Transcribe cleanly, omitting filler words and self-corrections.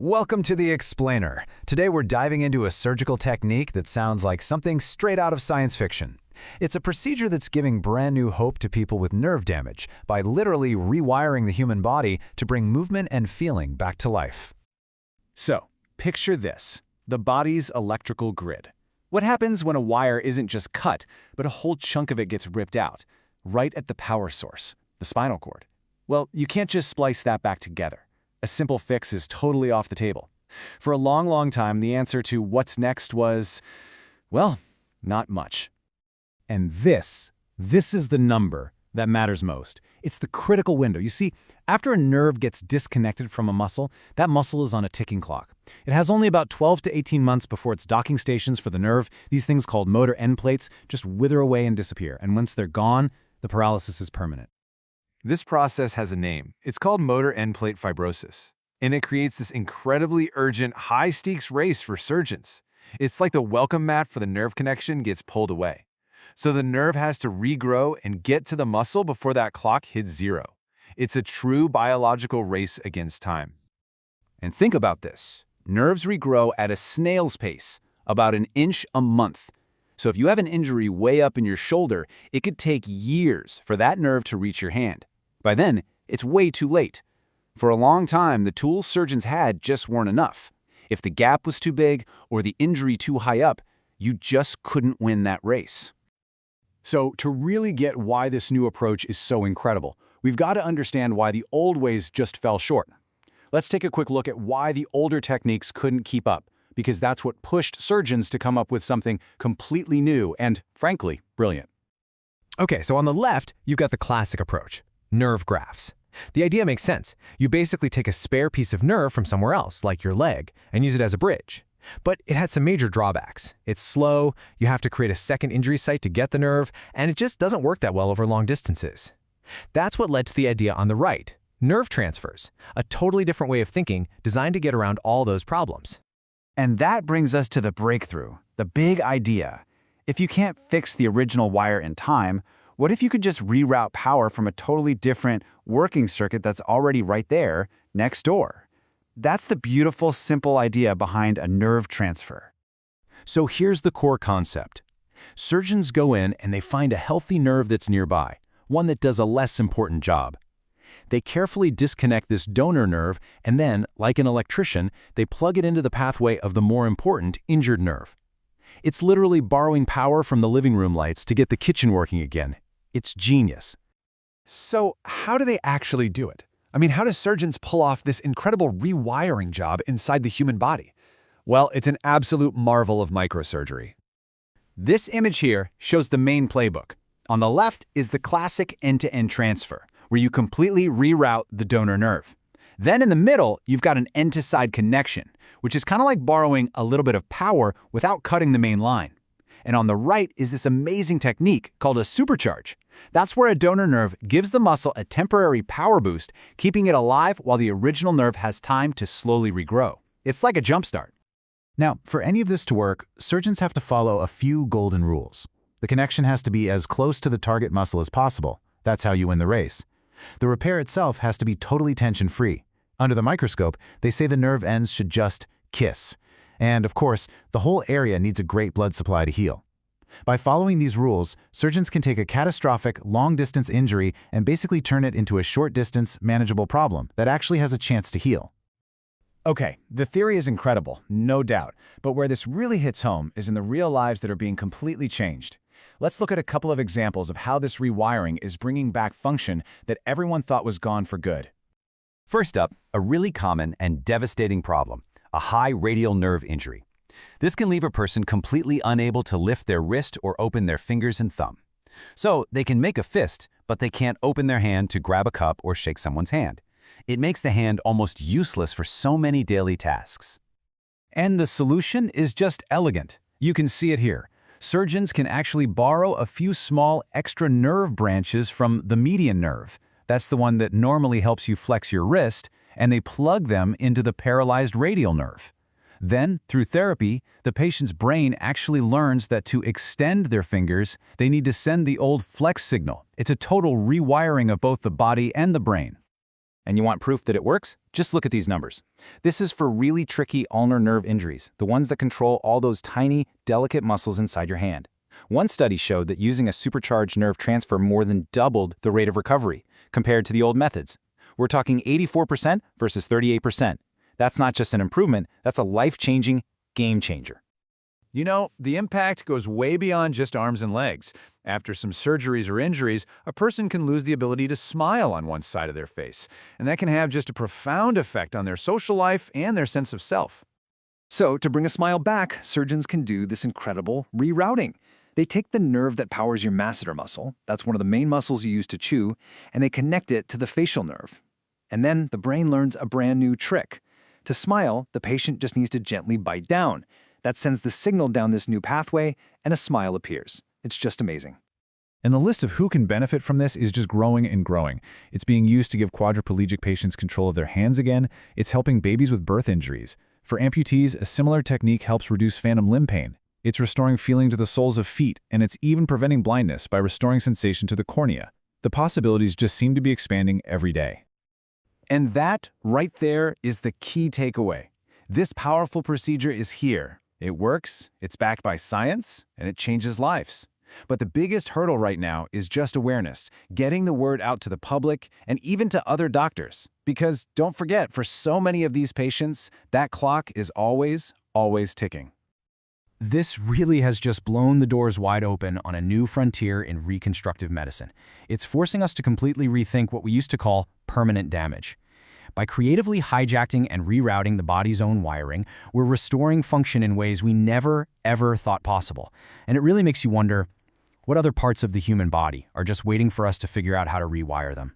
Welcome to The Explainer. Today we're diving into a surgical technique that sounds like something straight out of science fiction. It's a procedure that's giving brand new hope to people with nerve damage by literally rewiring the human body to bring movement and feeling back to life. So, picture this, the body's electrical grid. What happens when a wire isn't just cut, but a whole chunk of it gets ripped out, right at the power source, the spinal cord? Well, you can't just splice that back together. A simple fix is totally off the table. For a long time, the answer to what's next was, well, not much. And this is the number that matters most. It's the critical window. You see, after a nerve gets disconnected from a muscle, that muscle is on a ticking clock. It has only about 12 to 18 months before its docking stations for the nerve, these things called motor end plates, just wither away and disappear. And once they're gone, the paralysis is permanent. This process has a name. It's called motor end plate fibrosis, and it creates this incredibly urgent, high-stakes race for surgeons. It's like the welcome mat for the nerve connection gets pulled away. So the nerve has to regrow and get to the muscle before that clock hits zero. It's a true biological race against time. And think about this. Nerves regrow at a snail's pace, about an inch a month. So if you have an injury way up in your shoulder, it could take years for that nerve to reach your hand. By then, it's way too late. For a long time, the tools surgeons had just weren't enough. If the gap was too big or the injury too high up, you just couldn't win that race. So to really get why this new approach is so incredible, we've got to understand why the old ways just fell short. Let's take a quick look at why the older techniques couldn't keep up, because that's what pushed surgeons to come up with something completely new and, frankly, brilliant. Okay, so on the left, you've got the classic approach, nerve grafts. The idea makes sense. You basically take a spare piece of nerve from somewhere else, like your leg, and use it as a bridge. But it had some major drawbacks. It's slow, you have to create a second injury site to get the nerve, and it just doesn't work that well over long distances. That's what led to the idea on the right, nerve transfers, a totally different way of thinking designed to get around all those problems. And that brings us to the breakthrough, the big idea. If you can't fix the original wire in time, what if you could just reroute power from a totally different working circuit that's already right there, next door? That's the beautiful, simple idea behind a nerve transfer. So here's the core concept. Surgeons go in and they find a healthy nerve that's nearby, one that does a less important job. They carefully disconnect this donor nerve and then, like an electrician, they plug it into the pathway of the more important, injured nerve. It's literally borrowing power from the living room lights to get the kitchen working again. It's genius. So how do they actually do it? I mean, how do surgeons pull off this incredible rewiring job inside the human body? Well, it's an absolute marvel of microsurgery. This image here shows the main playbook. On the left is the classic end-to-end transfer, where you completely reroute the donor nerve. Then in the middle, you've got an end-to-side connection, which is kind of like borrowing a little bit of power without cutting the main line. And on the right is this amazing technique called a supercharge. That's where a donor nerve gives the muscle a temporary power boost, keeping it alive while the original nerve has time to slowly regrow. It's like a jump start. Now, for any of this to work, surgeons have to follow a few golden rules. The connection has to be as close to the target muscle as possible. That's how you win the race. The repair itself has to be totally tension-free. Under the microscope, they say the nerve ends should just kiss. And, of course, the whole area needs a great blood supply to heal. By following these rules, surgeons can take a catastrophic, long-distance injury and basically turn it into a short-distance, manageable problem that actually has a chance to heal. Okay, the theory is incredible, no doubt, but where this really hits home is in the real lives that are being completely changed. Let's look at a couple of examples of how this rewiring is bringing back function that everyone thought was gone for good. First up, a really common and devastating problem, a high radial nerve injury. This can leave a person completely unable to lift their wrist or open their fingers and thumb. So they can make a fist, but they can't open their hand to grab a cup or shake someone's hand. It makes the hand almost useless for so many daily tasks. And the solution is just elegant. You can see it here. Surgeons can actually borrow a few small extra nerve branches from the median nerve. That's the one that normally helps you flex your wrist, and they plug them into the paralyzed radial nerve. Then, through therapy, the patient's brain actually learns that to extend their fingers, they need to send the old flex signal. It's a total rewiring of both the body and the brain. And you want proof that it works? Just look at these numbers. This is for really tricky ulnar nerve injuries, the ones that control all those tiny, delicate muscles inside your hand. One study showed that using a supercharged nerve transfer more than doubled the rate of recovery compared to the old methods. We're talking 84% versus 38%. That's not just an improvement, that's a life-changing game changer. You know, the impact goes way beyond just arms and legs. After some surgeries or injuries, a person can lose the ability to smile on one side of their face, and that can have just a profound effect on their social life and their sense of self. So, to bring a smile back, surgeons can do this incredible rerouting. They take the nerve that powers your masseter muscle, that's one of the main muscles you use to chew, and they connect it to the facial nerve. And then the brain learns a brand new trick. To smile, the patient just needs to gently bite down. That sends the signal down this new pathway, and a smile appears. It's just amazing. And the list of who can benefit from this is just growing and growing. It's being used to give quadriplegic patients control of their hands again. It's helping babies with birth injuries. For amputees, a similar technique helps reduce phantom limb pain. It's restoring feeling to the soles of feet, and it's even preventing blindness by restoring sensation to the cornea. The possibilities just seem to be expanding every day. And that, right there, is the key takeaway. This powerful procedure is here. It works, it's backed by science, and it changes lives. But the biggest hurdle right now is just awareness, getting the word out to the public and even to other doctors. Because don't forget, for so many of these patients, that clock is always, always ticking. This really has just blown the doors wide open on a new frontier in reconstructive medicine. It's forcing us to completely rethink what we used to call permanent damage. By creatively hijacking and rerouting the body's own wiring, we're restoring function in ways we never, ever thought possible. And it really makes you wonder, what other parts of the human body are just waiting for us to figure out how to rewire them?